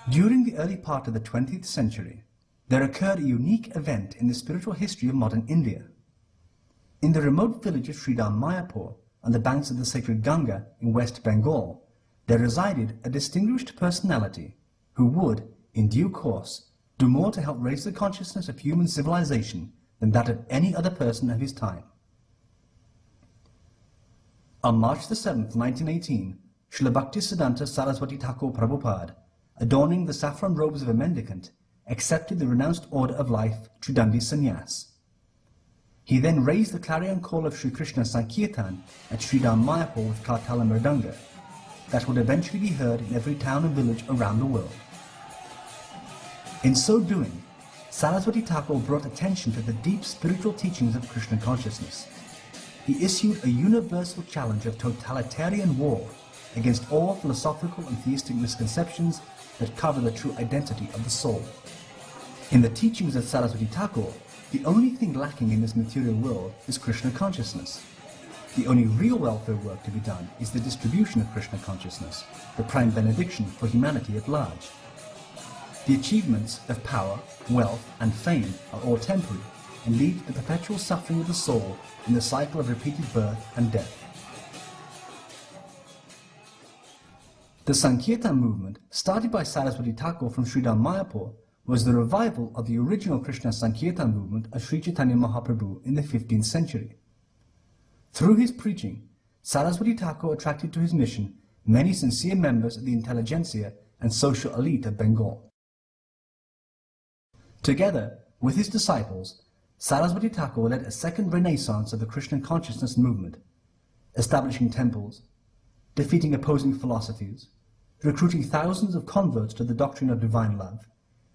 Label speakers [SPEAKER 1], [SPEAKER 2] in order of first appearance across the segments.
[SPEAKER 1] During the early part of the 20th century, there occurred a unique event in the spiritual history of modern India. In the remote village of Srila Mayapur, on the banks of the sacred Ganga in West Bengal, there resided a distinguished personality who would, in due course, do more to help raise the consciousness of human civilization than that of any other person of his time. On March the 7th, 1918, Srila Bhaktisiddhanta Saraswati Thakur Prabhupada, adorning the saffron robes of a mendicant, accepted the renounced order of life, Tridandi Sannyas. He then raised the clarion call of Sri Krishna Sankirtan at Sridham Mayapur with Kartala Mridanga, that would eventually be heard in every town and village around the world. In so doing, Saraswati Thakur brought attention to the deep spiritual teachings of Krishna consciousness. He issued a universal challenge of totalitarian war against all philosophical and theistic misconceptions that cover the true identity of the soul. In the teachings of Saraswati Thakur, the only thing lacking in this material world is Krishna consciousness. The only real welfare work to be done is the distribution of Krishna consciousness, the prime benediction for humanity at large. The achievements of power, wealth, and fame are all temporary and lead to the perpetual suffering of the soul in the cycle of repeated birth and death. The Sankirtan movement, started by Saraswati Thakur from Sridham Mayapur, was the revival of the original Krishna Sankirtan movement of Sri Chaitanya Mahaprabhu in the 15th century. Through his preaching, Saraswati Thakur attracted to his mission many sincere members of the intelligentsia and social elite of Bengal. Together with his disciples, Saraswati Thakur led a second renaissance of the Krishna consciousness movement, establishing temples, defeating opposing philosophies, recruiting thousands of converts to the doctrine of divine love,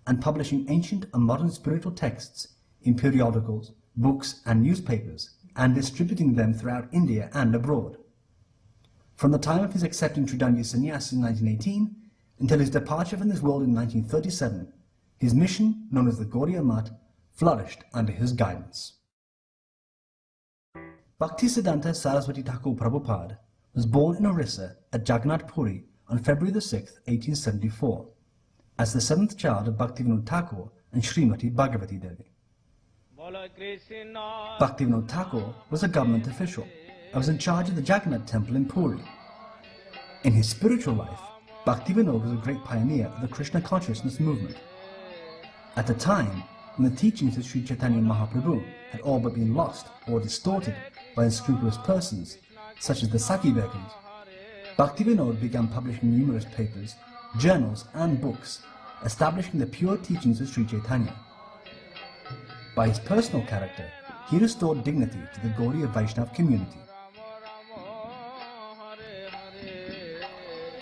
[SPEAKER 1] and publishing ancient and modern spiritual texts in periodicals, books, and newspapers, and distributing them throughout India and abroad. From the time of his accepting Tridandi Sannyas in 1918 until his departure from this world in 1937, his mission, known as the Gaudiya Math, flourished under his guidance. Bhaktisiddhanta Saraswati Thakur Prabhupada was born in Orissa at Jagannath Puri on February 6, 1874, as the seventh child of Bhaktivinoda Thakur and Srimati Bhagavati Devi. Bhaktivinoda Thakur was a government official and was in charge of the Jagannath temple in Puri. In his spiritual life, Bhaktivinoda was a great pioneer of the Krishna consciousness movement. At the time, when the teachings of Sri Chaitanya Mahaprabhu had all but been lost or distorted by unscrupulous persons, such as the Saki beggars, Bhaktivinoda began publishing numerous papers, journals and books, establishing the pure teachings of Sri Chaitanya. By his personal character, he restored dignity to the Gaudiya Vaishnava community.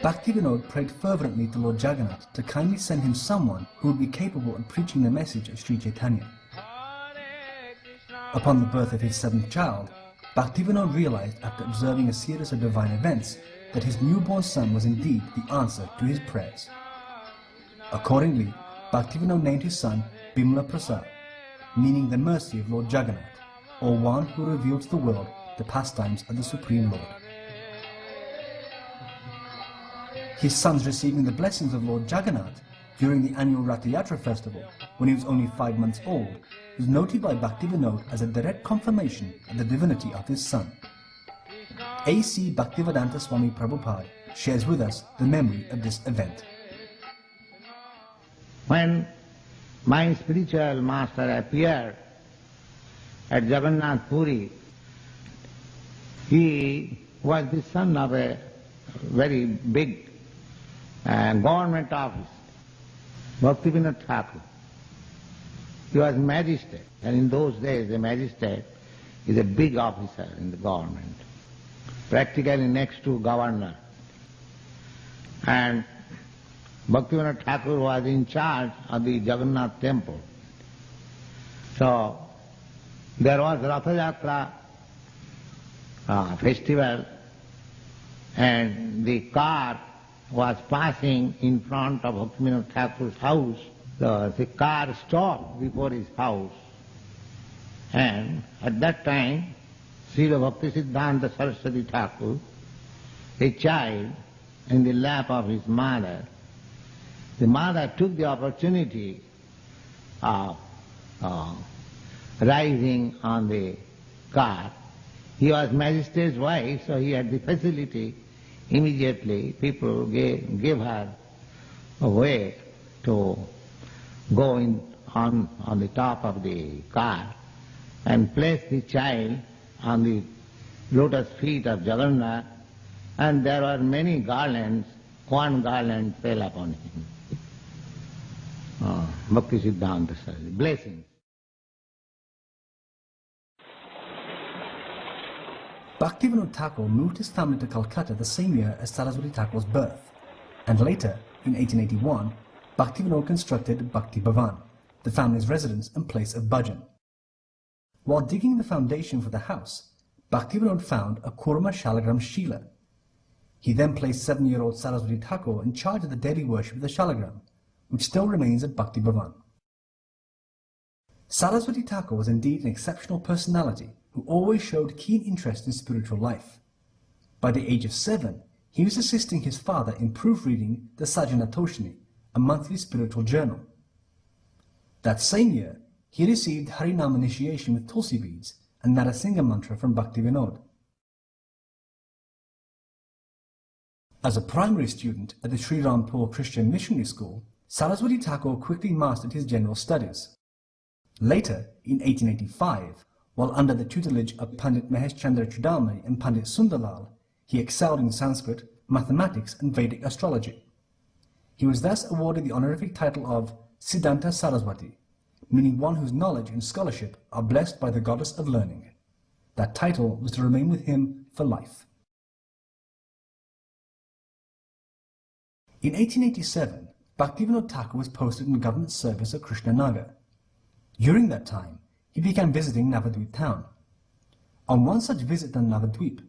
[SPEAKER 1] Bhaktivinoda prayed fervently to Lord Jagannath to kindly send him someone who would be capable of preaching the message of Sri Chaitanya. Upon the birth of his seventh child, Bhaktivinoda realized after observing a series of divine events that his newborn son was indeed the answer to his prayers. Accordingly, Bhaktivinoda named his son Bimla Prasad, meaning the mercy of Lord Jagannath, or one who revealed to the world the pastimes of the Supreme Lord. His sons receiving the blessings of Lord Jagannath during the annual Ratha Yatra festival, when he was only 5 months old, was noted by Bhaktivinoda as a direct confirmation of the divinity of his son. A.C. Bhaktivedanta Swami Prabhupada shares with us the memory of this event.
[SPEAKER 2] When my spiritual master appeared at Jagannath Puri, he was the son of a very big government office, Bhaktivinoda Thakur. He was magistrate, and in those days a magistrate is a big officer in the government, practically next to governor. and Bhaktivinoda Thakur was in charge of the Jagannath temple. So there was Ratha Yatra festival, and the car was passing in front of Bhaktivinoda Thakur's house. The car stopped before his house, and at that time Srila Bhaktisiddhanta Saraswati Thakur, a child in the lap of his mother, the mother took the opportunity of rising on the car. He was magistrate's wife, so he had the facility. Immediately people gave her a way to go on the top of the car and place the child on the lotus feet of Jagannath, and there were many garlands. One garland fell upon him. Bhaktisiddhanta Saraswati, blessings.
[SPEAKER 1] Bhaktivinoda Thakur moved his family to Calcutta the same year as Saraswati Thakur's birth, and later, in 1881, Bhaktivinoda constructed Bhakti Bhavan, the family's residence and place of bhajan. While digging the foundation for the house, Bhaktivinoda found a Kurma Shalagram Shila. He then placed 7-year-old Saraswati Thakur in charge of the daily worship of the Shalagram, which still remains at Bhakti Bhavan. Saraswati Thakur was indeed an exceptional personality who always showed keen interest in spiritual life. By the age of 7, he was assisting his father in proofreading the Sajjanatoshini, a monthly spiritual journal. That same year, he received Harinam initiation with Tulsi beads and Narasingha mantra from Bhaktivinoda. As a primary student at the Sri Rampur Christian Missionary School, Saraswati Thakur quickly mastered his general studies. Later, in 1885, while under the tutelage of Pandit Mahesh Chandra Chudamani and Pandit Sundarlal, he excelled in Sanskrit, mathematics and Vedic astrology. He was thus awarded the honorific title of Siddhanta Saraswati, meaning one whose knowledge and scholarship are blessed by the goddess of learning. That title was to remain with him for life. In 1887, Bhaktivinoda Thakur was posted in government service at Krishnanagar. During that time, he began visiting Navadvip town. On one such visit to Navadvip,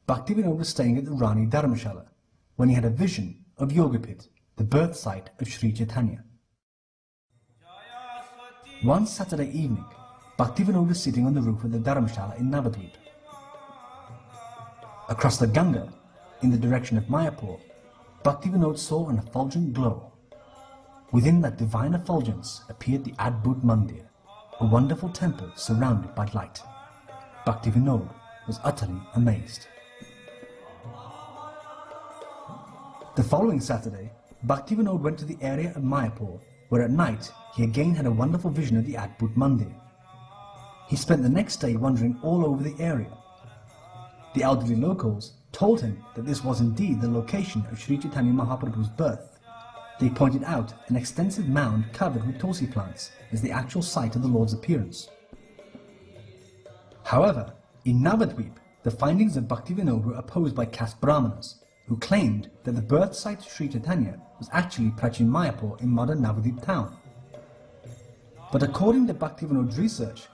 [SPEAKER 1] Bhaktivinoda was staying at the Rani Dharmashala when he had a vision of Yogapit, the birth site of Sri Chaitanya. One Saturday evening, Bhaktivinoda was sitting on the roof of the Dharmashala in Navadvip. Across the Ganga, in the direction of Mayapur, Bhaktivinoda saw an effulgent glow. Within that divine effulgence appeared the Adbhut Mandir, a wonderful temple surrounded by light. Bhaktivinoda was utterly amazed. The following Saturday, Bhaktivinoda went to the area of Mayapur, where at night he again had a wonderful vision of the Adbhut Mandir. He spent the next day wandering all over the area. The elderly locals told him that this was indeed the location of Sri Chaitanya Mahaprabhu's birth. They pointed out an extensive mound covered with tulsi plants as the actual site of the Lord's appearance. However, in Navadvip, the findings of Bhaktivinoda were opposed by caste Brahmanas, who claimed that the birth site of Sri Chaitanya was actually Prachin Mayapur in modern Navadvip town. But according to Bhaktivinoda's research,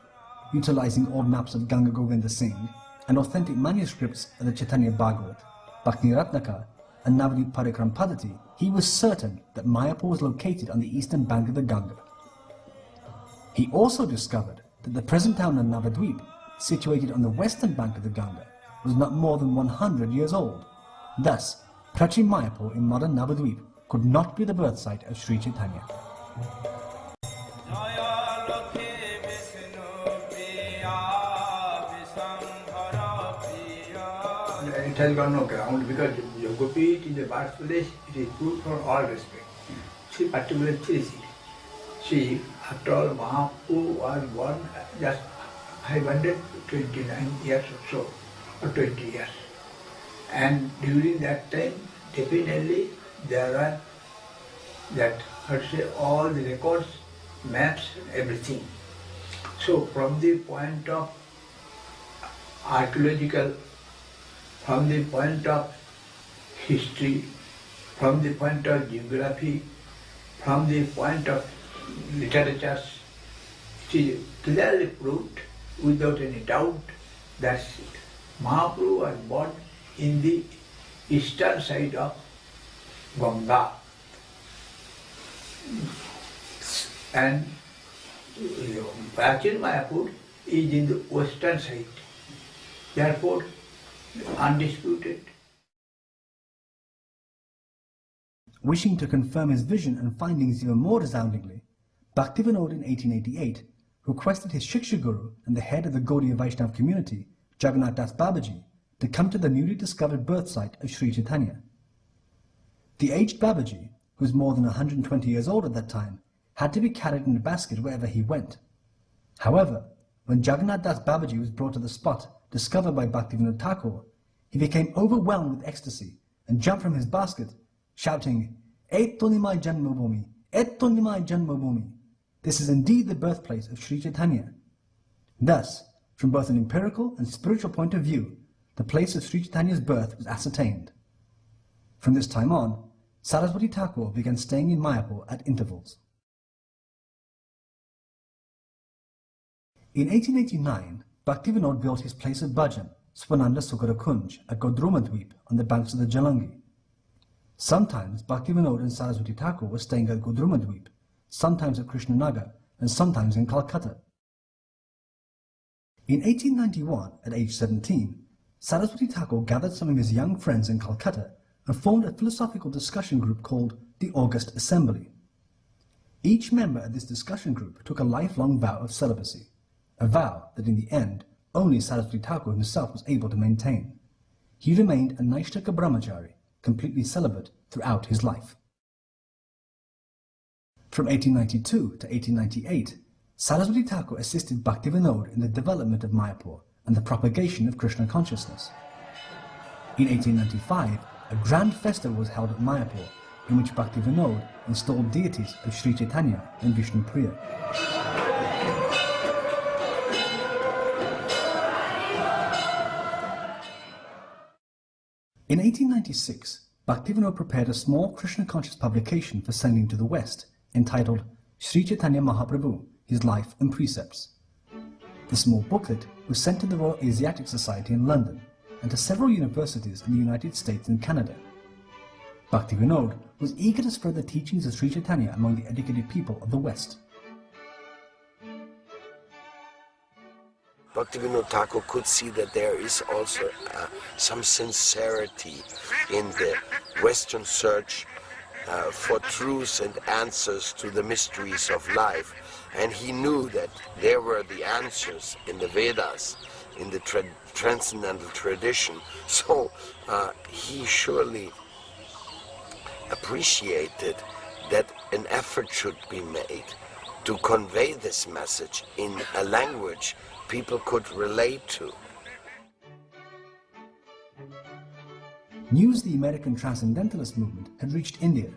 [SPEAKER 1] utilizing old maps of Ganga Govinda Singh and authentic manuscripts of the Chaitanya Bhagavat, Bhakti Ratnaka, and Navadvip Parikram Padati, he was certain that Mayapur was located on the eastern bank of the Ganga. He also discovered that the present town of Navadvip, situated on the western bank of the Ganga, was not more than 100 years old. Thus, Prachin Mayapur in modern Navadvip could not be the birth site of Sri Chaitanya.
[SPEAKER 3] It has got no ground because Yogapit is the birthplace, it is good for all respect. She particularly cherished it. She, after all, Mahaprabhu was born just 529 years or so, or 20 years. And during that time, definitely there are all the records, maps, everything. So from the point of archaeological, from the point of history, from the point of geography, from the point of literature, it is clearly proved without any doubt that Mahaprabhu was born in the eastern side of Ganga. And Prachin Mayapur is in the western side. Therefore, undisputed.
[SPEAKER 1] Wishing to confirm his vision and findings even more resoundingly, Bhaktivinoda in 1888 requested his Shiksha Guru and the head of the Gaudiya Vaishnava community, Jagannath Das Babaji, to come to the newly discovered birth site of Sri Chaitanya. The aged Babaji, who was more than 120 years old at that time, had to be carried in a basket wherever he went. However, when Jagannath Das Babaji was brought to the spot discovered by Bhaktivinoda Thakur, he became overwhelmed with ecstasy and jumped from his basket, shouting, "Et Tonimai Janmabhumi! Et Tonimai Janmabhumi!" This is indeed the birthplace of Sri Chaitanya. Thus, from both an empirical and spiritual point of view, the place of Sri Chaitanya's birth was ascertained. From this time on, Saraswati Thakur began staying in Mayapur at intervals. In 1889, Bhaktivinoda built his place of bhajan, Swananda Sukara Kunj, at Godrumadweep on the banks of the Jalangi. Sometimes Bhaktivinoda and Saraswati Thakur were staying at Godrumadweep, sometimes at Krishnanagar, and sometimes in Calcutta. In 1891, at age 17, Saraswati Thakur gathered some of his young friends in Calcutta and formed a philosophical discussion group called the August Assembly. Each member of this discussion group took a lifelong vow of celibacy, a vow that in the end only Saraswati Thakur himself was able to maintain. He remained a Naishtaka Brahmachari, completely celibate throughout his life. From 1892 to 1898, Saraswati Thakur assisted Bhaktivinoda in the development of Mayapur and the propagation of Krishna consciousness. In 1895, a grand festival was held at Mayapur, in which Bhaktivinoda installed deities of Sri Chaitanya and Vishnu Priya. In 1896, Bhaktivinoda prepared a small Krishna-conscious publication for sending to the West, entitled Sri Chaitanya Mahaprabhu, His Life and Precepts. The small booklet was sent to the Royal Asiatic Society in London and to several universities in the United States and Canada. Bhaktivinoda was eager to spread the teachings of Sri Chaitanya among the educated people of the West.
[SPEAKER 4] Bhaktivinoda Thakur could see that there is also some sincerity in the Western search for truths and answers to the mysteries of life. And he knew that there were the answers in the Vedas, in the transcendental tradition. So he surely appreciated that an effort should be made to convey this message in a language people could relate to.
[SPEAKER 1] News of the American Transcendentalist movement had reached India,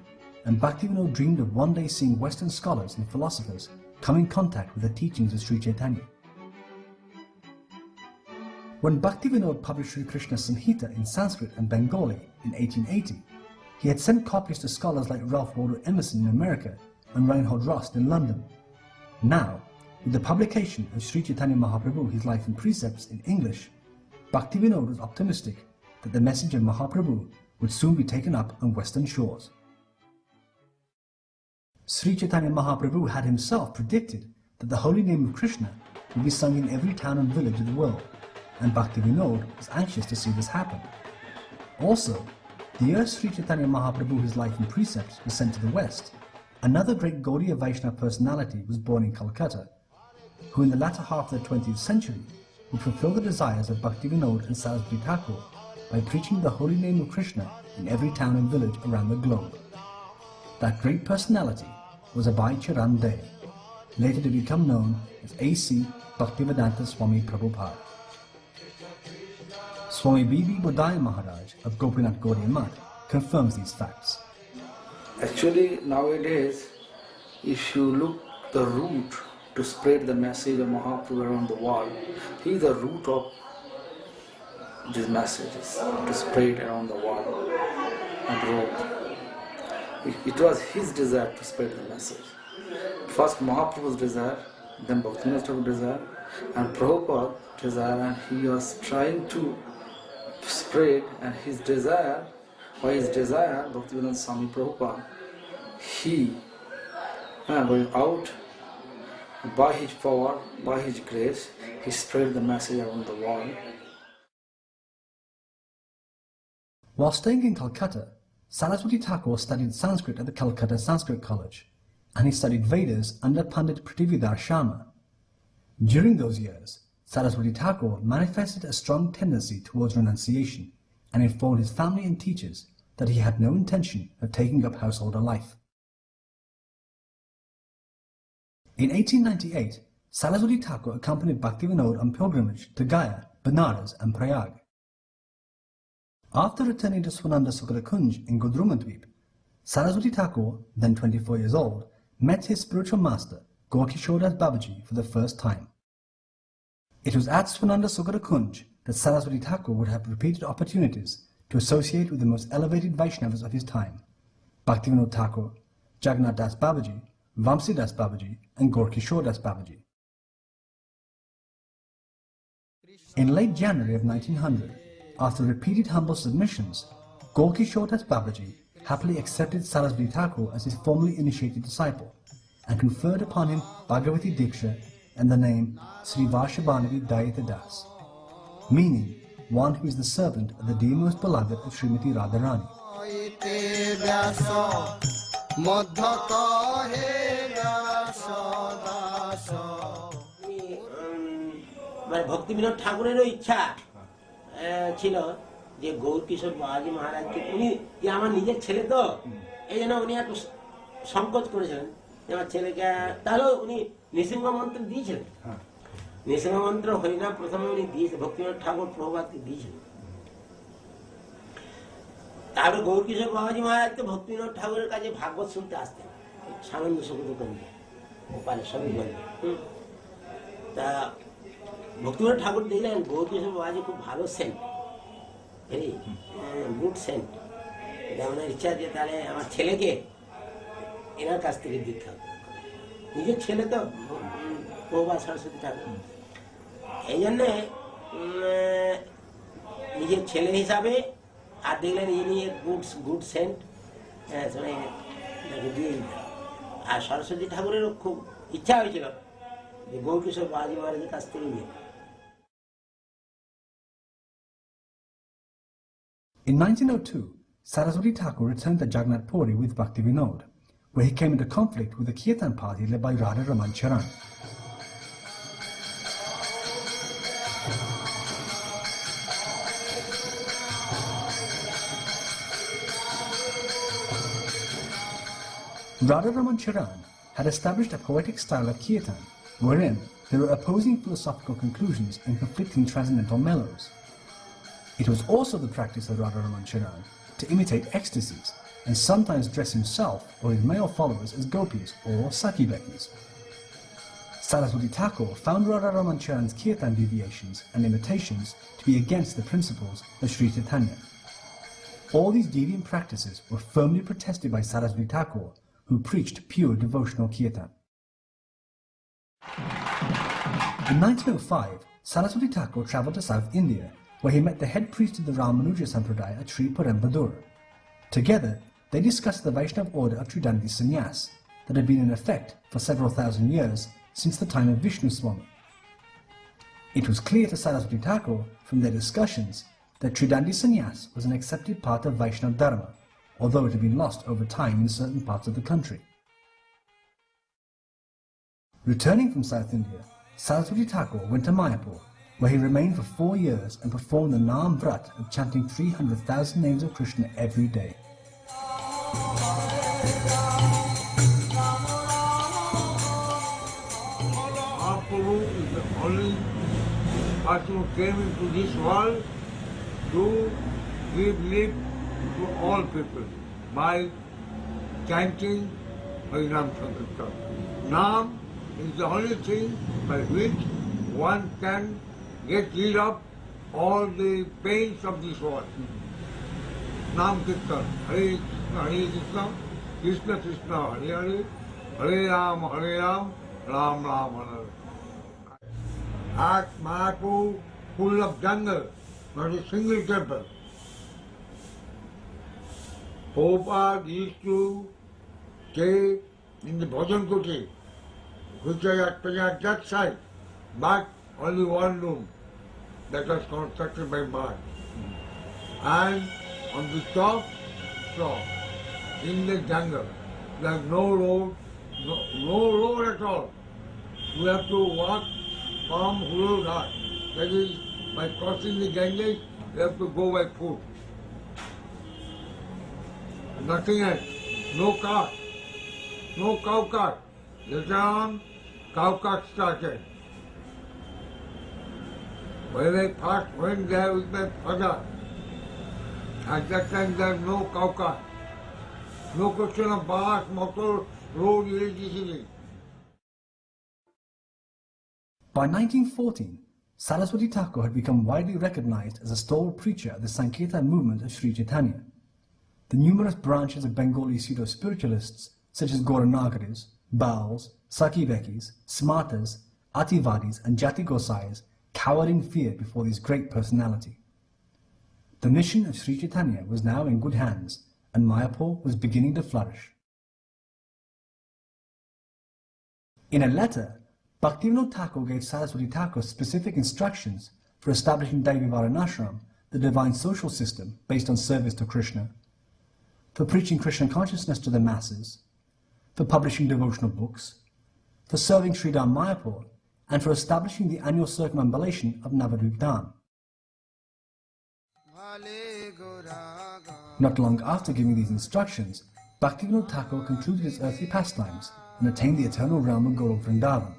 [SPEAKER 1] and Bhaktivinoda dreamed of one day seeing Western scholars and philosophers come in contact with the teachings of Sri Chaitanya. When Bhaktivinoda published Sri Krishna Samhita in Sanskrit and Bengali in 1880, he had sent copies to scholars like Ralph Waldo Emerson in America and Reinhold Rost in London. Now, with the publication of Sri Chaitanya Mahaprabhu, His Life and Precepts in English, Bhaktivinoda was optimistic that the message of Mahaprabhu would soon be taken up on Western shores. Sri Chaitanya Mahaprabhu had himself predicted that the holy name of Krishna would be sung in every town and village of the world, and Bhaktivinoda was anxious to see this happen. Also, the year Sri Chaitanya Mahaprabhu, His Life and Precepts was sent to the West, another great Gaudiya Vaishnava personality was born in Calcutta, who in the latter half of the 20th century would fulfill the desires of Bhaktivinoda and Saraswati Thakur by preaching the holy name of Krishna in every town and village around the globe. That great personality was Abhay Charan De, later to become known as A.C. Bhaktivedanta Swami Prabhupada. Swami B.B. Bodhaya Maharaj of Gopinath Gaudiya Math confirms these facts.
[SPEAKER 5] Actually, nowadays, if you look the route to spread the message of Mahaprabhu around the world, he is the root of these messages, to spread around the world abroad. It was his desire to spread the message. First Mahaprabhu's desire, then Bhaktivinoda Thakur's desire, and Prabhupada's desire, and he was trying to spread, and his desire, by his desire, Bhaktivinoda Swami Prabhupada, he going out by his power, by his grace, he spread the message around the world.
[SPEAKER 1] While staying in Calcutta, Saraswati Thakur studied Sanskrit at the Calcutta Sanskrit College, and he studied Vedas under Pandit Prithvidas Sharma. During those years, Saraswati Thakur manifested a strong tendency towards renunciation and informed his family and teachers that he had no intention of taking up householder life. In 1898, Saraswati Thakur accompanied Bhaktivinoda on pilgrimage to Gaya, Benares and Prayag. After returning to Swananda Sukara Kunj in Gudrumadweep, Saraswati Thakur, then 24 years old, met his spiritual master, Gaurkishodas Babaji, for the first time. It was at Swananda Sukara Kunj that Saraswati Thakur would have repeated opportunities to associate with the most elevated Vaishnavas of his time, Bhaktivinoda Thakur, Jagannath Das Babaji, Vamsi Das Babaji and Gaurkishodas Babaji. In late January of 1900, after repeated humble submissions, Gaurkishodas Babaji happily accepted Saraswati Thakur as his formally initiated disciple and conferred upon him Bhagavati Diksha and the name Sri Vashabhanavi Dayita Das, meaning one who is the servant of the dear most beloved of Srimati Radharani.
[SPEAKER 6] Bhaktivinod ঠাকুরেরও ইচ্ছা ছিল যে গৌরকিশোর বাবাজি মহারাজকে উনি যে আমার নিজের ছেলে তো এই জন্য উনি একটু সংকোচ করেছিলেন যে আমার ছেলেকে, তাহলেও উনি নৃসিংহ মন্ত্র দিয়েছিলেন। নৃসিংহ মন্ত্র হরিনাম প্রথমে উনি দিয়েছিলেন, ভক্তিবিনোদ ঠাকুর প্রভুপাদকে দিয়েছিলেন। তারপরে গৌরকিশোর বাবাজি মহারাজকে ভক্তিবিনোদ ঠাকুরের কাছে ভাগবত শুনতে আসতেন, সামান্য সুখদ করবে ওপারে সবই বলবে। তা ভক্তিবিনোদ ঠাকুর দেখলেন গৌরকিশোর বাবাজি খুব ভালো সেন্ট, ভেরি গুড সেন্ট, ওনার ইচ্ছা যে তাহলে আমার ছেলেকে এনার কাছ থেকে দীক্ষা, নিজের ছেলে তো প্রভুপাদ সরস্বতী ঠাকুর, এই জন্যে নিজের ছেলে হিসাবে আর দেখলেন ইনি গুড সেন্ট দিয়ে, আর সরস্বতী ঠাকুরেরও খুব ইচ্ছা হয়েছিল যে গৌরকিশোর বাবাজি মহারাজের কাছ থেকে নিয়ে।
[SPEAKER 1] In 1902, Saraswati Thakur returned to Jagannath Puri with Bhaktivinoda, where he came into conflict with the Kirtan party led by Radha Raman Charan. Radha Raman Charan had established a poetic style of Kirtan, wherein there were opposing philosophical conclusions and conflicting transcendental mellows. It was also the practice of Radha Raman Charan to imitate ecstasies and sometimes dress himself or his male followers as gopis or sakibekis. Saraswati Thakur found Radha Raman Charan's Kirtan deviations and imitations to be against the principles of Sri Chaitanya. All these deviant practices were firmly protested by Saraswati Thakur, who preached pure devotional Kirtan. In 1905, Saraswati Thakur travelled to South India, where he met the head priest of the Ramanuja Sampradaya at Sri Parambadur. Together, they discussed the Vaishnava order of Tridandi Sannyas that had been in effect for several thousand years since the time of Vishnu Swami. It was clear to Saraswati Thakur from their discussions that Tridandi Sannyas was an accepted part of Vaishnava Dharma, although it had been lost over time in certain parts of the country. Returning from South India, Saraswati Thakur went to Mayapur, where he remained for 4 years and performed the Naam Vrat of chanting 300,000 names of Krishna every day.
[SPEAKER 7] Mahaprabhu is the only person who came into this world to give life to all people by chanting Harinam Sankirtan. Naam is the only thing by which one can get rid of all the pains of this world. Naam Kirtan, Hare Krishna, Krishna Krishna Hare Hare, Hare Ram, Ram Ram Hare Hare. At Mayapur, full of jungle, not a single temple. Prabhupada used to stay in the Bhajan Kuti, which is at that side, but only one room that was constructed by man. And on the top floor, in the jungle, there is no road, no road at all. We have to walk from Hulughat, that is, by crossing the Ganges, we have to go by foot. Nothing else, no cart, no cow cart. Later on, cow cart started. When I first went there with my father, at that time there was no cow cart. No question of bus, motor, road, electricity.
[SPEAKER 1] By 1914, Saraswati Thakur had become widely recognized as a stalwart preacher of the Sankirtan movement of Sri Chaitanya. The numerous branches of Bengali pseudo-spiritualists such as Gauranagaris, Baals, Sakivekis, Smartas, Ativadis and Jati Gosais cowered in fear before this great personality. The mission of Sri Chaitanya was now in good hands, and Mayapur was beginning to flourish. In a letter, Bhaktivinoda Thakur gave Saraswati Thakur specific instructions for establishing Devi Varanashram, the divine social system based on service to Krishna, for preaching Krishna consciousness to the masses, for publishing devotional books, for serving Sridham Mayapur, and for establishing the annual circumambulation of Navadvip Dham. Not long after giving these instructions, Bhaktivinoda Thakur concluded his earthly pastimes and attained the eternal realm of Golok Vrindavan.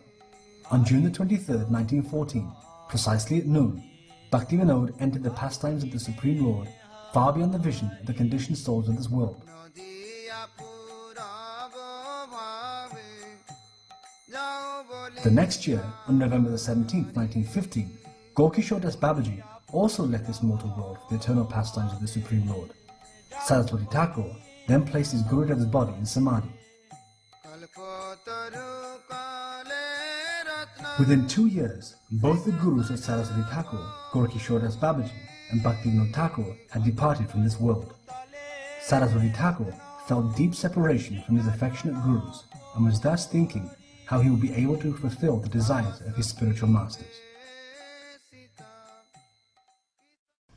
[SPEAKER 1] On June the 23rd, 1914, precisely at noon, Bhaktivinoda entered the pastimes of the Supreme Lord, far beyond the vision of the conditioned souls of this world. The next year, on November the 17th, 1915, Gaurkishore Das Babaji also left this mortal world for the eternal pastimes of the Supreme Lord. Saraswati Thakur then placed his Gurudev's body in Samadhi. Within 2 years, both the Gurus of Saraswati Thakur, Gaurkishore Das Babaji and Bhaktivinoda Thakur had departed from this world. Saraswati Thakur felt deep separation from his affectionate Gurus and was thus thinking how he would be able to fulfill the desires of his spiritual masters.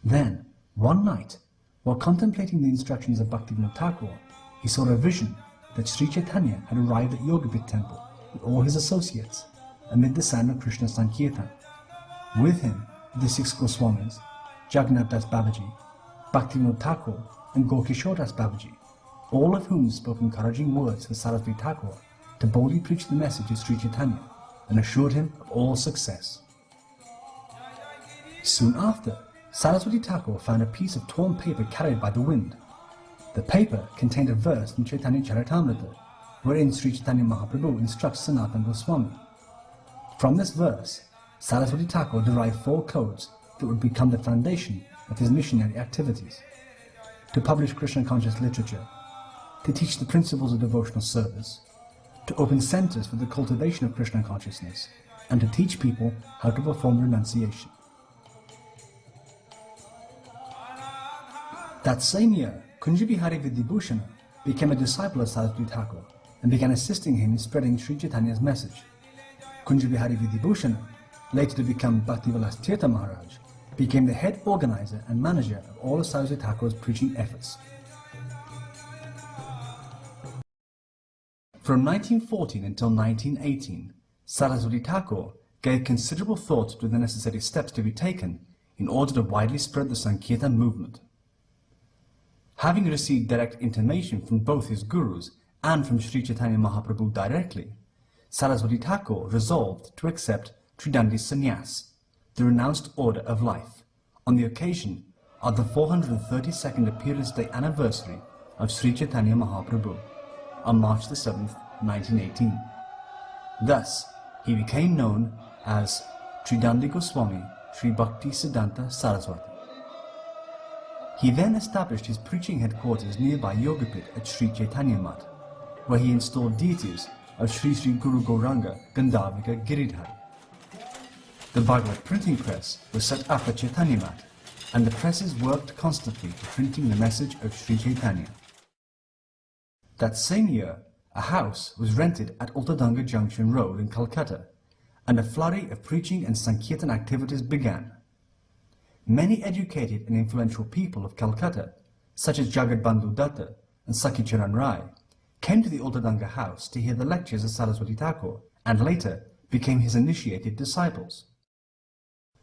[SPEAKER 1] Then, one night, while contemplating the instructions of Bhaktivinoda Thakur, he saw a vision that Sri Chaitanya had arrived at Yogapith temple with all his associates amid the sound of Krishna's Sankirtan. With him, the 6 Goswamis, Jagannath Das Babaji, Bhaktivinoda Thakur and Gaurkishore Das Babaji, all of whom spoke encouraging words for Saraswati Thakur to boldly preach the message of Sri Chaitanya and assured him of all success. Soon after, Saraswati Thakur found a piece of torn paper carried by the wind. The paper contained a verse from Chaitanya Charitamrita, wherein Sri Chaitanya Mahaprabhu instructs Sanatana Goswami. From this verse, Saraswati Thakur derived 4 codes that would become the foundation of his missionary activities: to publish Krishna conscious literature, to teach the principles of devotional service, to open centers for the cultivation of Krishna consciousness, and to teach people how to perform renunciation. That same year, Kunja Bihari Vidyabhushana became a disciple of Saraswati Thakur and began assisting him in spreading Sri Chaitanya's message. Kunja Bihari Vidyabhushana, later to become Bhaktivilas Tirtha Maharaj, became the head organizer and manager of all of Saraswati Thakur's preaching efforts. From 1914 until 1918, Saraswati Thakur gave considerable thought to the necessary steps to be taken in order to widely spread the Sankirtan movement. Having received direct intimation from both his gurus and from Sri Chaitanya Mahaprabhu directly, Saraswati Thakur resolved to accept Tridandi Sannyas, the renounced order of life, on the occasion of the 432nd Appearance Day anniversary of Sri Chaitanya Mahaprabhu, on March the 7th, 1918. Thus, he became known as Tridandi Goswami Sri Bhaktisiddhanta Saraswati. He then established his preaching headquarters nearby Yogapith at Sri Chaitanya Math, where he installed deities of Sri Sri Guru Gauranga Gandhavika Giridhari. The Bhagavad printing press was set up at Chaitanya Mat, and the presses worked constantly for printing the message of Sri Chaitanya. That same year, a house was rented at Ultadanga Junction Road in Calcutta, and a flurry of preaching and Sankirtan activities began. Many educated and influential people of Calcutta, such as Jagat Bandhu Datta and Sakhicharan Rai, came to the Ultadanga house to hear the lectures of Saraswati Thakur, and later became his initiated disciples.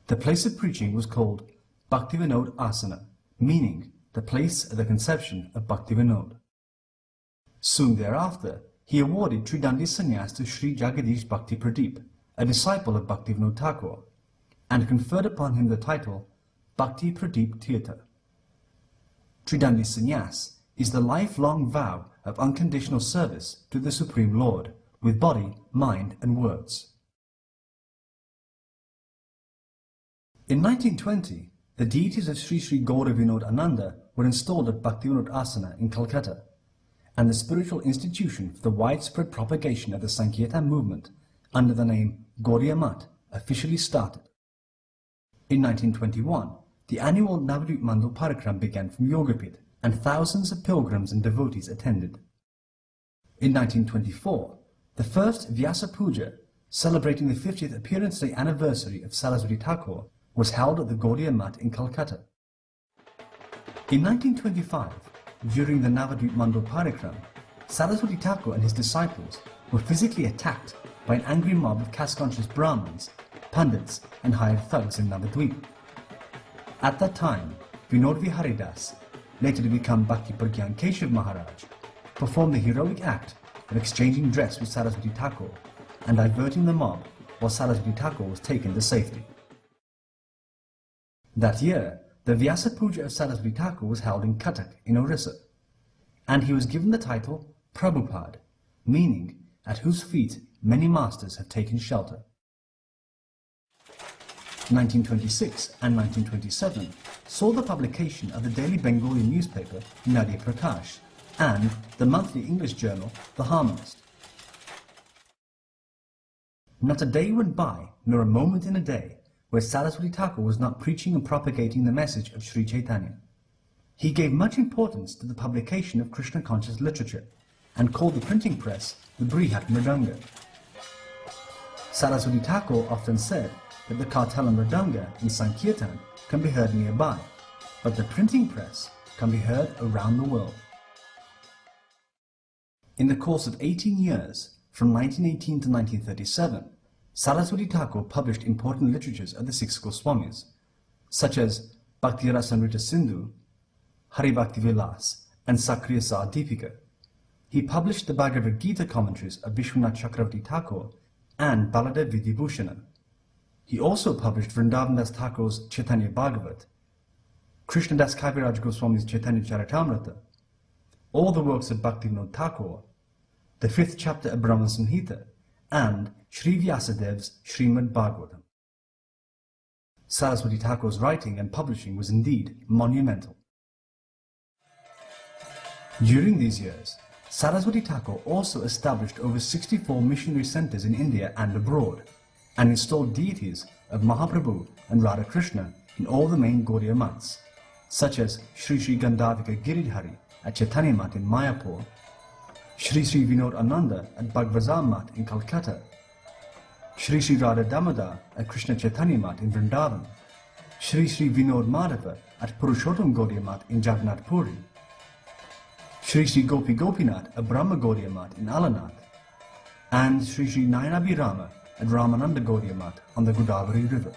[SPEAKER 1] The place of preaching was called Bhaktivinod Asana, meaning the place of the conception of Bhaktivinod. Soon thereafter, he awarded Tridandi Sannyas to Sri Jagadish Bhakti Pradeep, a disciple of Bhaktivinoda Thakur, and conferred upon him the title Bhakti Pradeep Tirtha. Tridandi Sannyas is the lifelong vow of unconditional service to the Supreme Lord, with body, mind and words. In 1920, the deities of Sri Sri Gaura Vinod Ananda were installed at Bhaktivinod Asana in Calcutta, and the spiritual institution for the widespread propagation of the Sankirtan movement under the name Gauriya Mat officially started. In 1921, the annual Navadvip Mandal Parikram began from Yogapith, and thousands of pilgrims and devotees attended. In 1924, the first Vyasa Puja, celebrating the 50th appearance day anniversary of Saraswati Thakur, was held at the Gauriya Mat in Calcutta. In 1925, during the Navadvip Mandal Parikram, Saraswati Thakur and his disciples were physically attacked by an angry mob of caste-conscious Brahmins, Pandits and hired thugs in Navadvip. At that time, Vinod Viharidas, later to become Bhakti Pragyan Keshav Maharaj, performed the heroic act of exchanging dress with Saraswati Thakur and diverting the mob while Saraswati Thakur was taken to safety. That year, the Vyasa Puja of Saraswati Thakur was held in Cuttack in Orissa, and he was given the title Prabhupada, meaning at whose feet many masters have taken shelter. 1926 and 1927 saw the publication of the daily Bengali newspaper Nadia Prakash and the monthly English journal The Harmonist. Not a day went by, nor a moment in a day, where Saraswati Thakur was not preaching and propagating the message of Sri Chaitanya. He gave much importance to the publication of Krishna-conscious literature and called the printing press the Brihat Mridanga. Saraswati Thakur often said that the Kartala Mridanga in Sankirtan can be heard nearby, but the printing press can be heard around the world. In the course of 18 years, from 1918 to 1937, Saraswati Thakur published important literatures of the six Goswamis, such as Bhakti Rasamrita Sindhu, Hari Bhakti Vilas, and Sakriya Sa Deepika. He published the Bhagavad Gita commentaries of Vishwanath Chakravarti Thakur and Baladev Vidyabhushana. He also published Vrindavan Das Thakur's Chaitanya Bhagavat, Krishnadas Kaviraj Goswami's Chaitanya Charitamrita, all the works of Bhaktivinoda Thakur, the 5th chapter of Brahma Samhita, and Sri Vyasadev's Srimad Bhagavatam. Saraswati Thakur's writing and publishing was indeed monumental. During these years, Saraswati Thakur also established over 64 missionary centers in India and abroad, and installed deities of Mahaprabhu and Radha Krishna in all the main Gauriya Mats, such as Sri Sri Gandhavika Giridhari at Chaitanya Mat in Mayapur, Sri Sri Vinod Ananda at Bhagvazar Mat in Calcutta, Sri Sri Radha Damodar at Krishna Chaitanya Mat in Vrindavan, Sri Sri Vinod Madhava at Purushottam Gauriya Mat in Jagannath Puri, Sri Sri Gopi Gopinath at Brahma Gauriya Mat in Alanath, and Sri Sri Nayanabhirama at Ramananda Gauriya Mat on the Godavari River.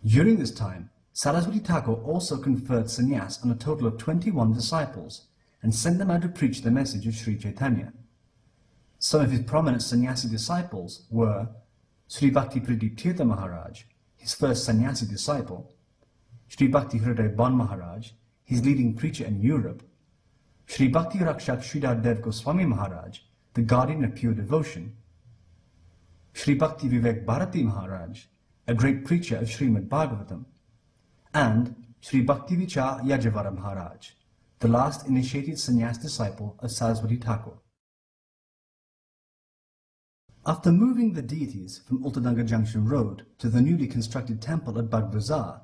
[SPEAKER 1] During this time, Saraswati Thakur also conferred sannyas on a total of 21 disciples and sent them out to preach the message of Sri Chaitanya. Some of his prominent sannyasi disciples were Sri Bhakti Pradeep Tirtha Maharaj, his first sannyasi disciple, Sri Bhakti Hriday Ban Maharaj, his leading preacher in Europe, Sri Bhakti Rakshak Sridhar Dev Goswami Maharaj, the guardian of pure devotion, Sri Bhakti Vivek Bharati Maharaj, a great preacher of Srimad Bhagavatam, and Sri Bhakti Vichar Yajavara Maharaj, the last initiated sannyas disciple of Saraswati Thakur. After moving the deities from Ultadanga Junction Road to the newly constructed temple at Bagh Bazaar,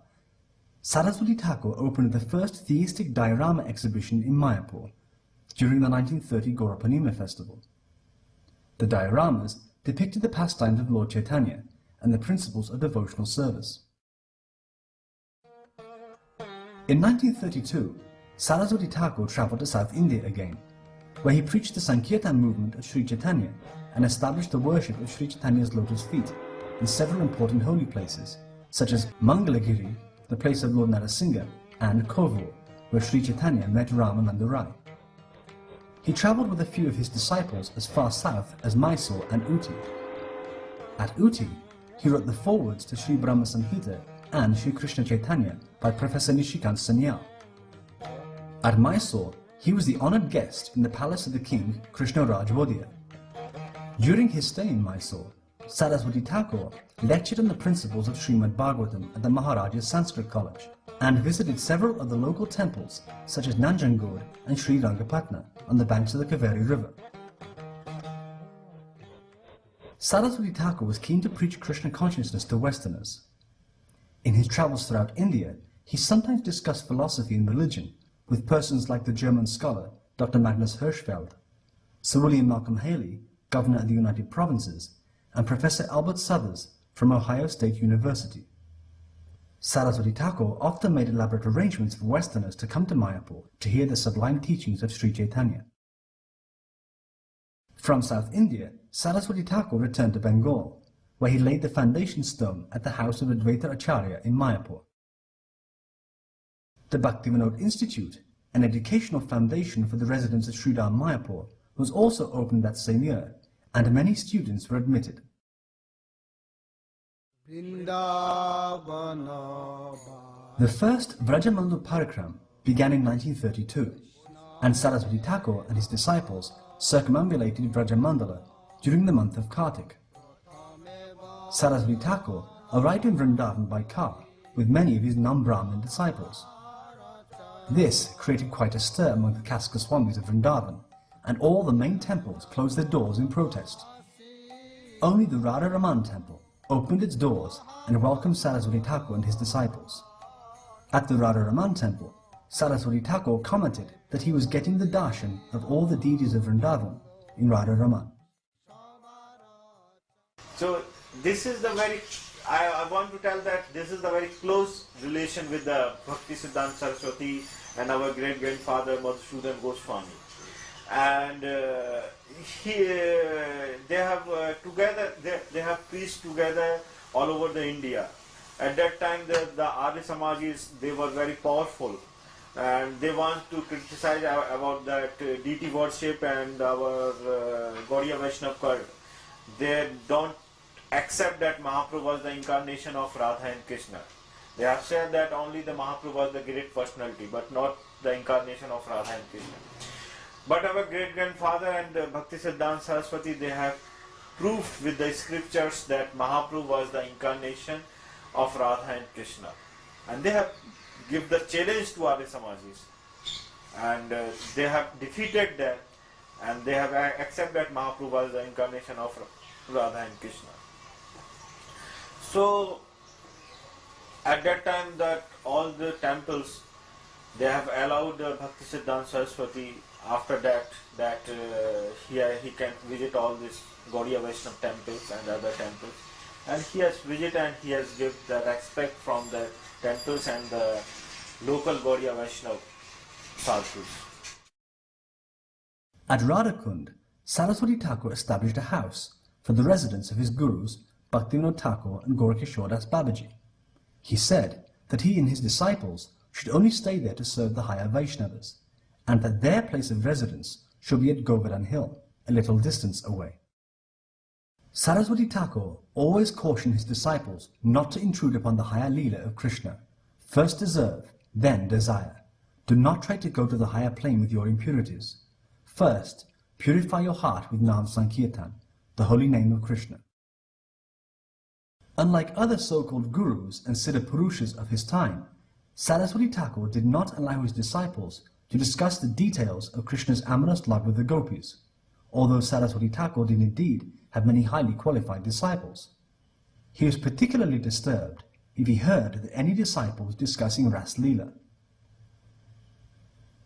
[SPEAKER 1] Saraswati Thakur opened the first theistic diorama exhibition in Mayapur during the 1930 Gaura Purnima festival. The dioramas depicted the pastimes of Lord Chaitanya and the principles of devotional service. In 1932, Saraswati Thakur travelled to South India again, where he preached the Sankirtan movement of Sri Chaitanya and established the worship of Sri Chaitanya's lotus feet in several important holy places, such as Mangalagiri, the place of Lord Narasingha, and Kovur, where Sri Chaitanya met Ramananda Rai. He travelled with a few of his disciples as far south as Mysore and Uti. At Uti, he wrote the forewords to Sri Brahma Samhita and Sri Krishna Chaitanya by Professor Nishikant Sanyal. At Mysore, he was the honoured guest in the palace of the king Krishna Raj Vodya. During his stay in Mysore, Saraswati Thakur lectured on the principles of Srimad Bhagavatam at the Maharaja's Sanskrit College and visited several of the local temples such as Nanjangod and Sri Rangapatna on the banks of the Kaveri River. Saraswati Thakur was keen to preach Krishna consciousness to Westerners. In his travels throughout India, he sometimes discussed philosophy and religion with persons like the German scholar Dr. Magnus Hirschfeld, Sir William Malcolm Haley, Governor of the United Provinces, and Professor Albert Southers from Ohio State University. Saraswati Thakur often made elaborate arrangements for Westerners to come to Mayapur to hear the sublime teachings of Sri Chaitanya. From South India, Saraswati Thakur returned to Bengal, where he laid the foundation stone at the house of Advaita Acharya in Mayapur. The Bhaktivinoda Institute, an educational foundation for the residents of Sridham Mayapur, was also opened that same year, and many students were admitted. The first Vrajamandu Parikram began in 1932, and Saraswati Thakur and his disciples circumambulated Vrajamandala during the month of Kartik. Saraswati Thakur arrived in Vrindavan by car with many of his non-Brahmin disciples. This created quite a stir among the caste Goswamis of Vrindavan, and all the main temples closed their doors in protest. Only the Radha Raman temple opened its doors and welcomed Saraswati Thakur and his disciples. At the Radha Raman temple, Saraswati Thakur commented that he was getting the darshan of all the deities of Vrindavan in Radha Raman.
[SPEAKER 8] So this is the very, I want to tell that this is the very close relation with the Bhaktisiddhanta Saraswati and our great-grandfather Madhusudan Goswami. And they have together, they have preached together all over the India. At that time, the Arya Samajis, they were very powerful, and they want to criticize about that deity worship and our Gaudiya Vaishnava cult. They don't accept that Mahaprabhu was the incarnation of Radha and Krishna. They have said that only the Mahaprabhu was the great personality, but not the incarnation of Radha and Krishna. But our great-grandfather and Bhaktisiddhanta Saraswati, they have proved with the scriptures that Mahaprabhu was the incarnation of Radha and Krishna. And they have given the challenge to Arya Samajis. And they have defeated them, and they have accepted that Mahaprabhu was the incarnation of Radha and Krishna. So, at that time, that all the temples, they have allowed Bhaktisiddhanta Saraswati. After that, he can visit all these Gaudiya Vaishnava temples and other temples, and he has visited and he has given the respect from the temples and the local Gaudiya Vaishnava sadhus.
[SPEAKER 1] At Radhakund, Saraswati Thakur established a house for the residence of his gurus Bhaktivinoda Thakur and Gorakishore Das Babaji. He said that he and his disciples should only stay there to serve the higher Vaishnavas, and that their place of residence should be at Govardhan Hill, a little distance away. Saraswati Thakur always cautioned his disciples not to intrude upon the higher Leela of Krishna. First deserve, then desire. Do not try to go to the higher plane with your impurities. First, purify your heart with Nam Sankirtan, the holy name of Krishna. Unlike other so-called gurus and Siddha Purushas of his time, Saraswati Thakur did not allow his disciples to discuss the details of Krishna's amorous love with the gopis, although Saraswati Thakur did indeed have many highly qualified disciples. He was particularly disturbed if he heard that any disciple was discussing Ras Leela.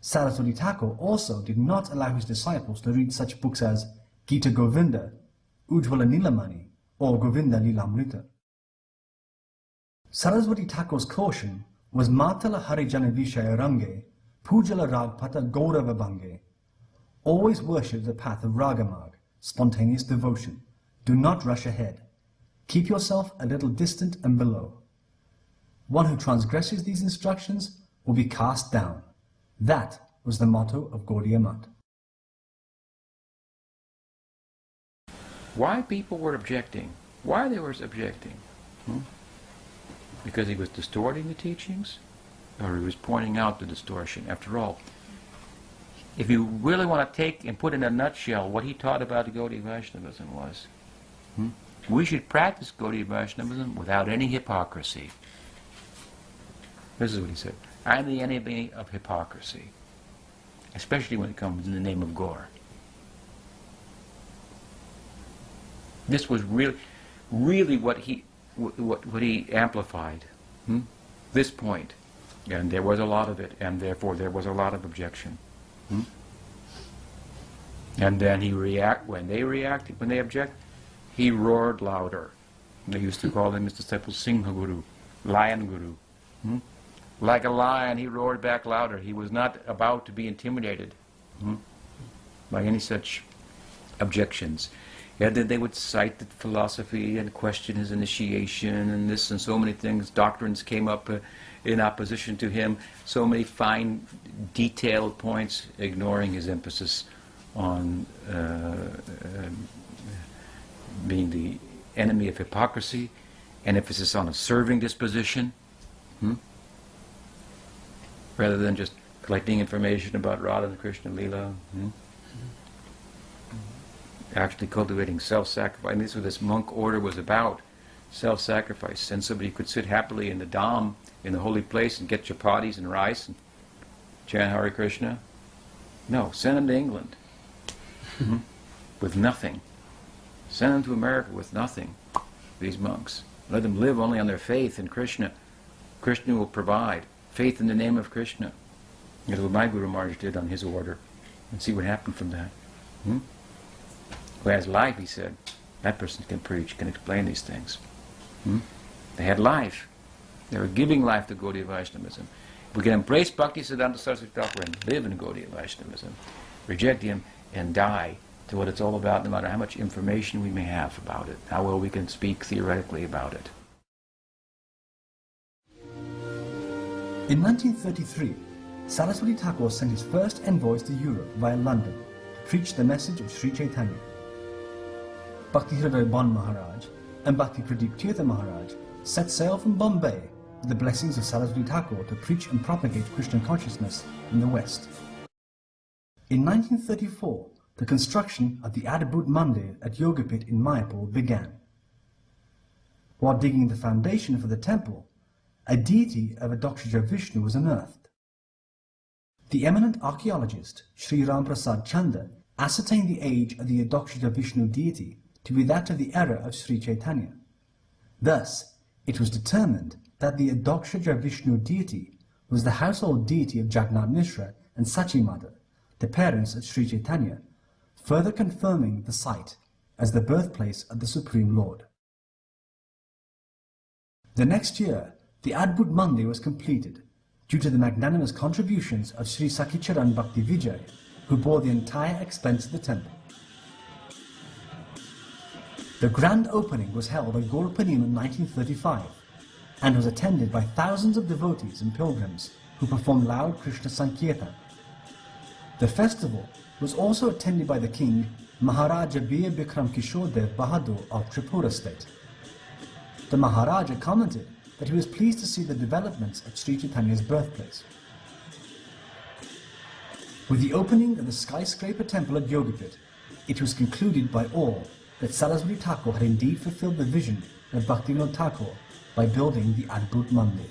[SPEAKER 1] Saraswati Thakur also did not allow his disciples to read such books as Gita Govinda, Ujjvala Nilamani, or Govinda Lilamrita. Saraswati Thakur's caution was Matala Harijana Vishaya Range, Pujala Ragpata Gaurava Bange. Always worship the path of Ragamag, spontaneous devotion. Do not rush ahead. Keep yourself a little distant and below. One who transgresses these instructions will be cast down. That was the motto of Gaudiya Math.
[SPEAKER 9] Why people were objecting? Why they were objecting? Because he was distorting the teachings? Or he was pointing out the distortion? After all, if you really want to take and put in a nutshell what he taught about the Gaudiya Vaishnavism was, we should practice Gaudiya Vaishnavism without any hypocrisy. This is what he said. I am the enemy of hypocrisy, especially when it comes in the name of Gaur. This was really what he amplified. This point, and there was a lot of it, and therefore there was a lot of objection. And then when they object, he roared louder. They used to call him his disciple Singha Guru, Lion Guru. Like a lion, he roared back louder. He was not about to be intimidated by any such objections. And then they would cite the philosophy and question his initiation and this and so many things. Doctrines came up in opposition to him. So many fine, detailed points, ignoring his emphasis on being the enemy of hypocrisy, and emphasis on a serving disposition. Rather than just collecting information about Radha and Krishna Leela. Actually cultivating self-sacrifice. And this is what this monk order was about. Self-sacrifice. And somebody could sit happily in the dham, in the holy place, and get chapatis and rice and chant Hare Krishna. No, send them to England. With nothing. Send them to America with nothing, these monks. Let them live only on their faith in Krishna. Krishna will provide. Faith in the name of Krishna. That's what my Guru Maharaj did on his order. And see what happened from that. Who has life, he said, that person can preach, can explain these things. They had life. They were giving life to Gaudiya Vaishnavism. We can embrace Bhaktisiddhanta Saraswati Thakur and live in Gaudiya Vaishnavism, reject him and die to what it's all about, no matter how much information we may have about it, how well we can speak theoretically about it.
[SPEAKER 1] In 1933, Saraswati Thakur sent his first envoys to Europe via London to preach the message of Sri Chaitanya. Bhakti Hriday Ban Maharaj and Bhakti Pradeep Tirtha Maharaj set sail from Bombay with the blessings of Saraswati Thakur to preach and propagate Krishna consciousness in the West. In 1934, the construction of the Adbhut Mandir at Yogapit in Mayapur began. While digging the foundation for the temple, a deity of Adokshaja Vishnu was unearthed. The eminent archaeologist Sri Ram Prasad Chanda ascertained the age of the Adokshaja Vishnu deity to be that of the era of Sri Chaitanya. Thus, it was determined that the Adokshaja Vishnu deity was the household deity of Jagannath Mishra and Sachi Mata, the parents of Sri Chaitanya, further confirming the site as the birthplace of the Supreme Lord. The next year, the Adbhut Mandir was completed due to the magnanimous contributions of Sri Sakhicharan Bhakti Vijay, who bore the entire expense of the temple. The grand opening was held on Gaur Purnima in 1935 and was attended by thousands of devotees and pilgrims who performed loud Krishna Sankirtan. The festival was also attended by the king Maharaja Bir Bikram Kishore Dev Bahadur of Tripura state. The Maharaja commented that he was pleased to see the developments at Sri Chaitanya's birthplace. With the opening of the skyscraper temple at Yogapit, it was concluded by all that Saraswati Thakur had indeed fulfilled the vision of Bhaktivinoda Thakur by building the Adbhut Mandir.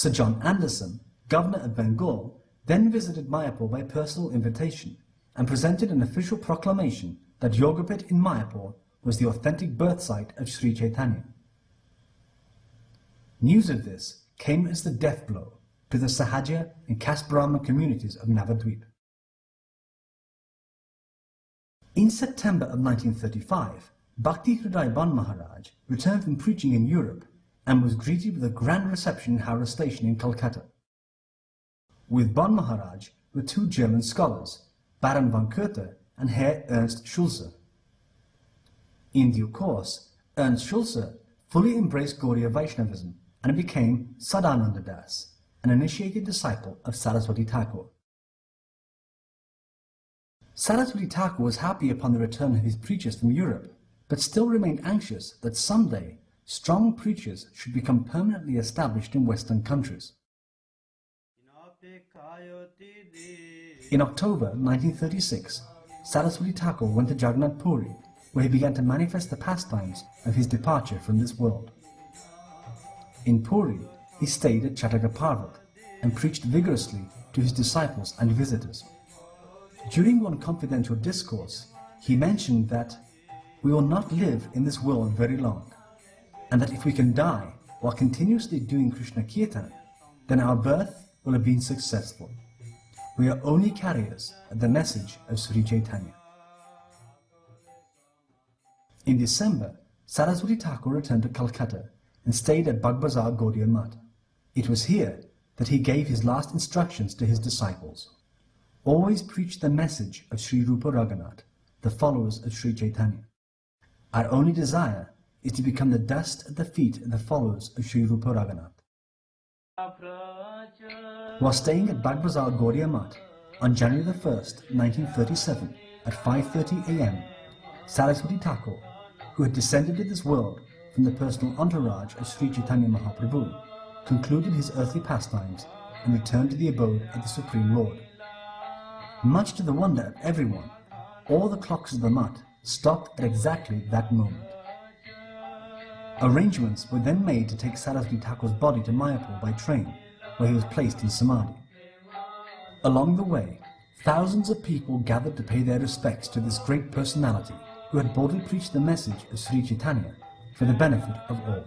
[SPEAKER 1] Sir John Anderson, Governor of Bengal, then visited Mayapur by personal invitation and presented an official proclamation that Yogapith in Mayapur was the authentic birth site of Sri Chaitanya. News of this came as the death blow to the Sahaja and caste Brahmin communities of Navadvip. In September of 1935, Bhakti Hriday Ban Maharaj returned from preaching in Europe and was greeted with a grand reception in Howrah Station in Calcutta. With Ban Maharaj were two German scholars, Baron von Goethe and Herr Ernst Schulze. In due course, Ernst Schulze fully embraced Gaudiya Vaishnavism and became Sadananda Das, an initiated disciple of Saraswati Thakur. Saraswati Thakur was happy upon the return of his preachers from Europe, but still remained anxious that someday strong preachers should become permanently established in Western countries. In October 1936, Saraswati Thakur went to Jagannath Puri, where he began to manifest the pastimes of his departure from this world. In Puri, he stayed at Chattagaparvat and preached vigorously to his disciples and visitors. During one confidential discourse, he mentioned that we will not live in this world very long, and that if we can die while continuously doing Krishna Kirtan, then our birth will have been successful. We are only carriers of the message of Sri Chaitanya. In December, Saraswati Thakur returned to Calcutta and stayed at Bagbazar Gaudiya Math. It was here that he gave his last instructions to his disciples. Always preach the message of Sri Rupa Raghunath, the followers of Sri Chaitanya. Our only desire is to become the dust at the feet of the followers of Sri Rupa Raghunath. While staying at Bagbazar Gaudiya Math on January the 1st, 1937, at 5:30 a.m., Saraswati Thakur, who had descended to this world from the personal entourage of Sri Chaitanya Mahaprabhu, concluded his earthly pastimes and returned to the abode of the Supreme Lord. Much to the wonder of everyone, all the clocks of the Math stopped at exactly that moment. Arrangements were then made to take Saraswati Thakur's body to Mayapur by train, where he was placed in Samadhi. Along the way, thousands of people gathered to pay their respects to this great personality who had boldly preached the message of Sri Chaitanya for the benefit of all.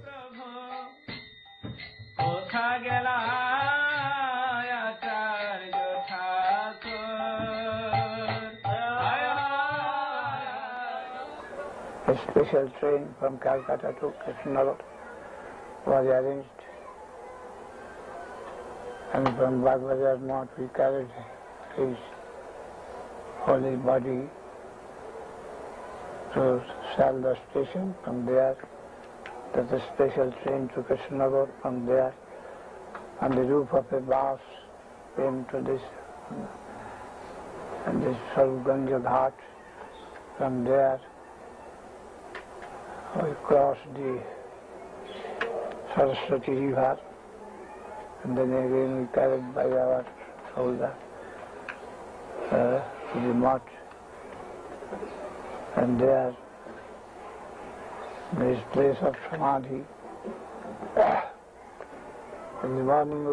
[SPEAKER 2] A special train from Calcutta to Krishnanagar was arranged, and from Bagbazar Math we carried his holy body to Srila station. From there, there's a special train to Krishnanagar. From there, on the roof of a bus, came to this and this Sarvganja Ghat. From there, we crossed the Saraswati river, and then again we carried by our shoulder to the Math, and there, this place of Samadhi. In the morning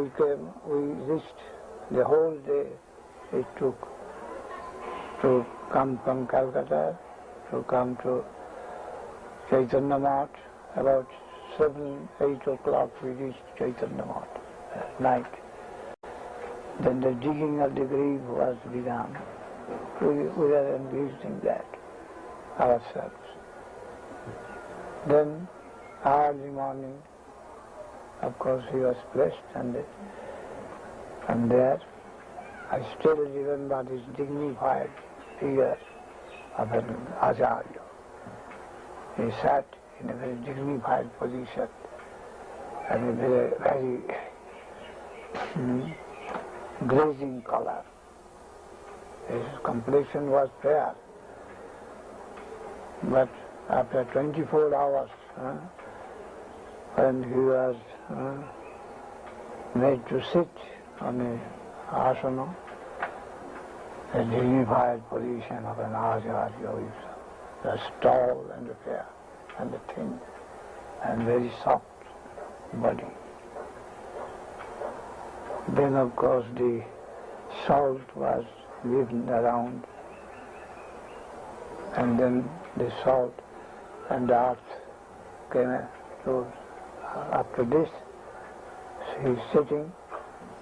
[SPEAKER 2] we reached. The whole day it took to come from Calcutta, to come to Chaitanya Math. About 7, 8 o'clock we reached Chaitanya Math at night. Then the digging of the grave was begun. We were engaged in that ourselves. Then early morning, of course, he was blessed, and from there I still remember this dignified figure of an Acharya. He sat in a very dignified position and a very grazing color. His complexion was fair, but after 24 hours, when he was made to sit on a asana, a dignified position of an Acharya, was tall and fair and thin and very soft body. Then of course the salt was given around, and then the salt and the earth came to. After this, he's sitting,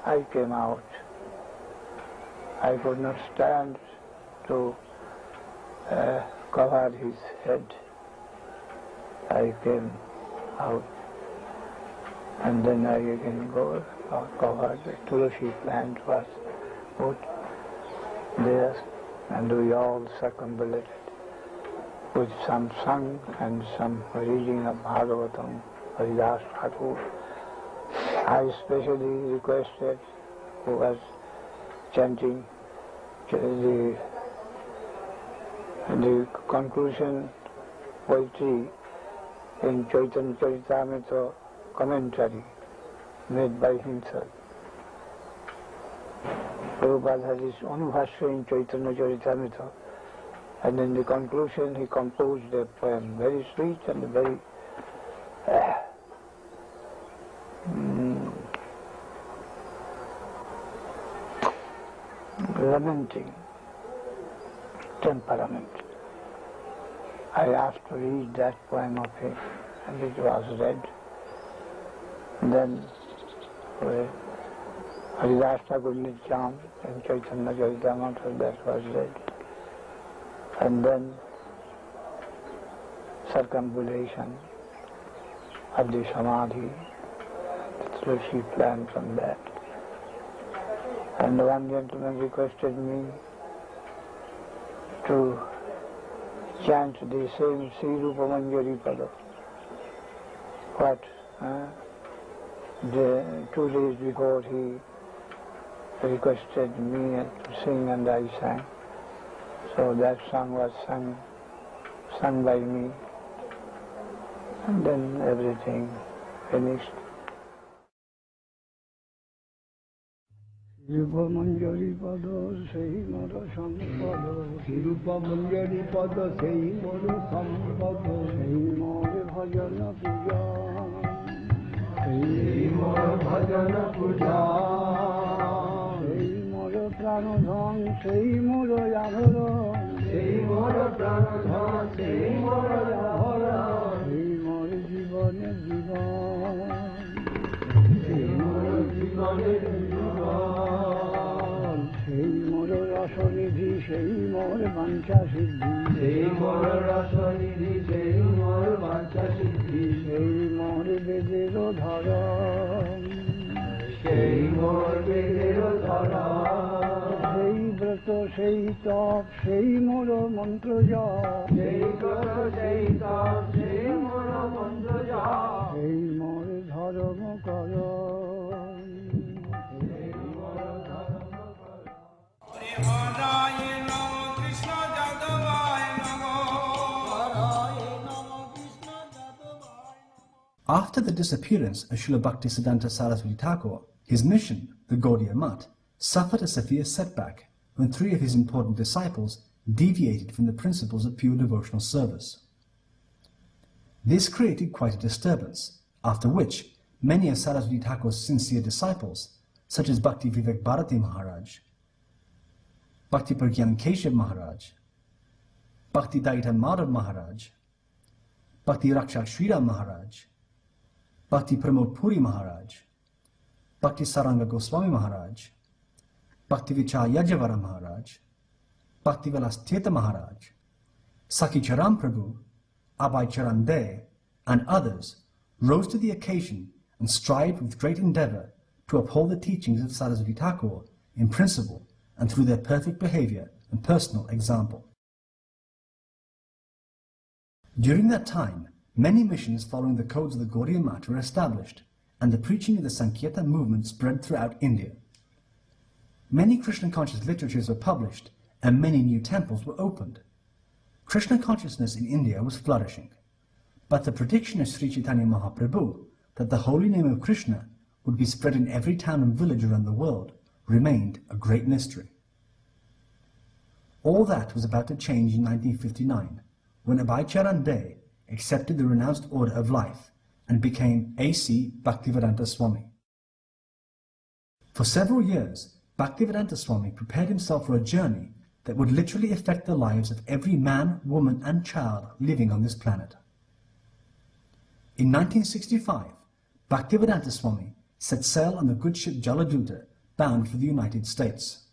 [SPEAKER 2] I came out. I could not stand to cover his head. I came out, and then I again go covered. The tulsi plant was put there, and we all circumambulated with some song and some reading of Bhagavatam, Haridas Thakur. I especially requested, who was chanting the conclusion poetry in Chaitanya Charitamrita commentary made by himself. Prabhupada had his own bhashya in Chaitanya Charitamrita, and in the conclusion he composed a poem, very sweet and very lamenting temperament. I asked to read that poem of him, and it was read. Then Haridas Thakur Nityam in Chaitanya Charitamrita, that was read. And then circumambulation of the Samadhi, the tulsi plant on that. And one gentleman requested me to chant the same Sri Rupa Manjari Pada. But 2 days before he requested me to sing, and I sang. So that song was sung by me, and then everything finished. Rupa Manjari Pada Sei Mara Sampada, Rupa Manjari Pada Sei Mara Sampada, Sei Mara Bhajana Puja, Sei Mara Bhajana Puja, Sei Mara Pranadhan, Sei Mara Yadhara, Sei Mara Pranadhan, Sei Mara Yadhara, Sei Mara Jivane Jivan, Sei Mara Jivane Jivan, Sei Mara Rasanidhi, Sei Mara Vancha Siddhi, Sei Mara Rasanidhi, Sei Mara Vancha Siddhi, Sei Mara Vedero Dhara, Sei Mara Vedero Dhara, Sei Brata, Sei Tap, Sei Mara Mantra Jap, Sei Brata, Sei Tap, Sei Mara Mantra Jap, Sei Mara Dharma Kara.
[SPEAKER 1] After the disappearance of Srila Bhaktisiddhanta Saraswati Thakur, his mission, the Gaudiya Math, suffered a severe setback when 3 of his important disciples deviated from the principles of pure devotional service. This created quite a disturbance, after which many of Saraswati Thakur's sincere disciples, such as Bhakti Vivek Bharati Maharaj, Bhakti Pragyan Keshav Maharaj, Bhakti Daita Madhav Maharaj, Bhakti Rakshak Srila Maharaj, Bhakti Pramod Puri Maharaj, Bhakti Saranga Goswami Maharaj, Bhakti Vichar Yajavara Maharaj, Bhakti Vilas Tirtha Maharaj, Sakhi Charan Prabhu, Abhay Charan De, and others rose to the occasion and strived with great endeavor to uphold the teachings of Saraswati Thakur in principle and through their perfect behavior and personal example. During that time, many missions following the codes of the Gaudiya Math were established, and the preaching of the Sankirtan movement spread throughout India. Many Krishna-conscious literatures were published, and many new temples were opened. Krishna consciousness in India was flourishing, but the prediction of Sri Chaitanya Mahaprabhu that the holy name of Krishna would be spread in every town and village around the world remained a great mystery. All that was about to change in 1959, when Abhay Charan De accepted the renounced order of life and became A.C. Bhaktivedanta Swami. For several years, Bhaktivedanta Swami prepared himself for a journey that would literally affect the lives of every man, woman and child living on this planet. In 1965, Bhaktivedanta Swami set sail on the good ship Jaladuta, bound for the United States.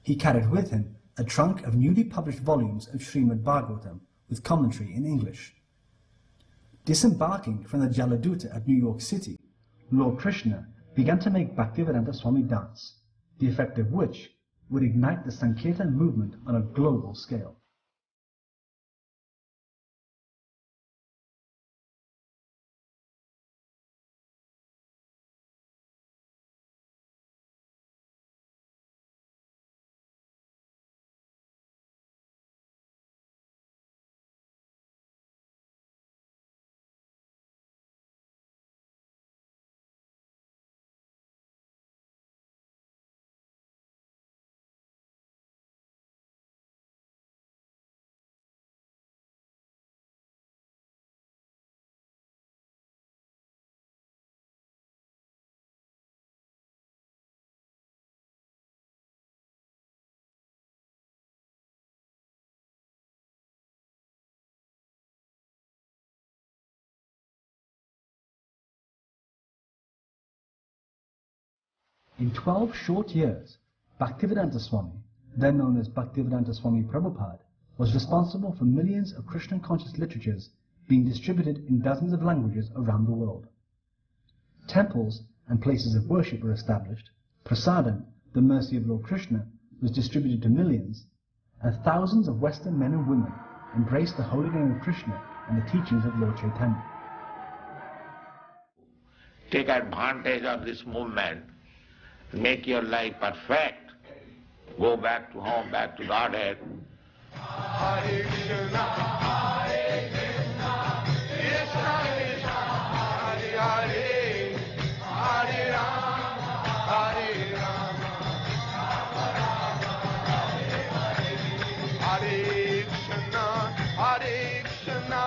[SPEAKER 1] He carried with him a trunk of newly published volumes of Srimad Bhagavatam with commentary in English. Disembarking from the Jaladuta at New York City, Lord Krishna began to make Bhaktivedanta Swami dance, the effect of which would ignite the Sankirtan movement on a global scale. In 12 short years, Bhaktivedanta Swami, then known as Bhaktivedanta Swami Prabhupada, was responsible for millions of Krishna-conscious literatures being distributed in dozens of languages around the world. Temples and places of worship were established, prasadam, the mercy of Lord Krishna, was distributed to millions, and thousands of Western men and women embraced the holy name of Krishna and the teachings of Lord Chaitanya.
[SPEAKER 2] Take advantage of this movement. Make your life perfect. Go back to home, back to Godhead. Hare Krishna, Hare Krishna, Krishna Krishna, Hare Hare, Hare Rama, Hare Rama, Hare Krishna, Hare Krishna,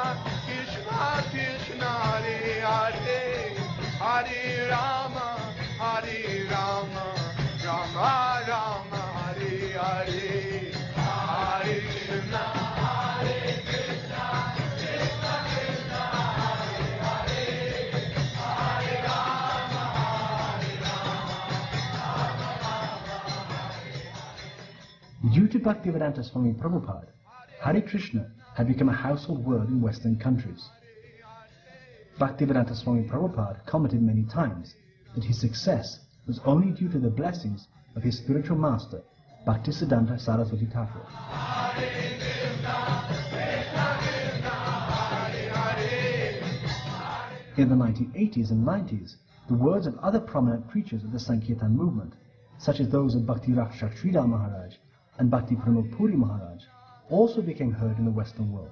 [SPEAKER 2] Krishna Krishna, Hare Hare, Hare Rama, Hare Rama, Rama Rama, Hare Hare, Hare Krishna, Hare Krishna, Krishna Krishna, Hare Hare, Hare Rama, Hare Rama.
[SPEAKER 1] Due to Bhaktivedanta Swami Prabhupada, Hare Krishna had become a household word in Western countries. Bhaktivedanta Swami Prabhupada commented many times that his success was only due to the blessings of his spiritual master, Bhaktisiddhanta Saraswati Thakura. In the 1980s and 90s, the words of other prominent preachers of the Sankirtan movement, such as those of Bhakti Rakshak Srila Maharaj and Bhakti Pramod Puri Maharaj, also became heard in the Western world.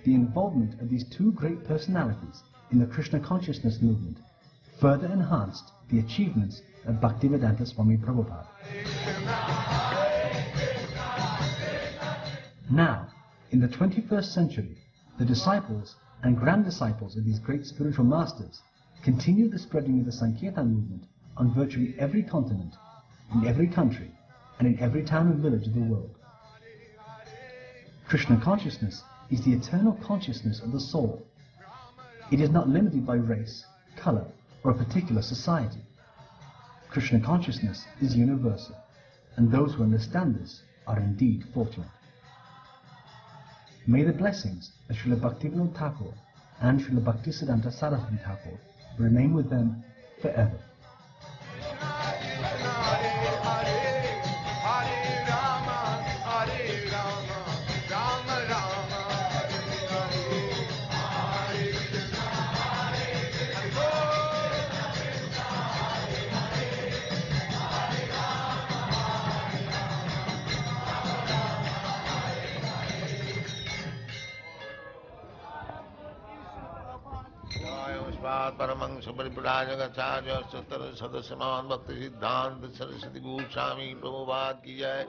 [SPEAKER 1] The involvement of these two great personalities in the Krishna consciousness movement further enhanced the achievements of Bhaktivedanta Swami Prabhupada. Now, in the 21st century, the disciples and grand disciples of these great spiritual masters continue the spreading of the Sankirtan movement on virtually every continent, in every country, and in every town and village of the world. Krishna consciousness is the eternal consciousness of the soul. It is not limited by race, color, or a particular society. Krishna consciousness is universal, and those who understand this are indeed fortunate. May the blessings of Srila Bhaktivinoda Thakur and Srila Bhaktisiddhanta Saraswati Thakur remain with them forever.
[SPEAKER 2] परमं सुपरिपराजगाचार्य सदस्यमान भक्ति सिद्धांत सरस्वती गोस्वामी प्रभुपाद की जय।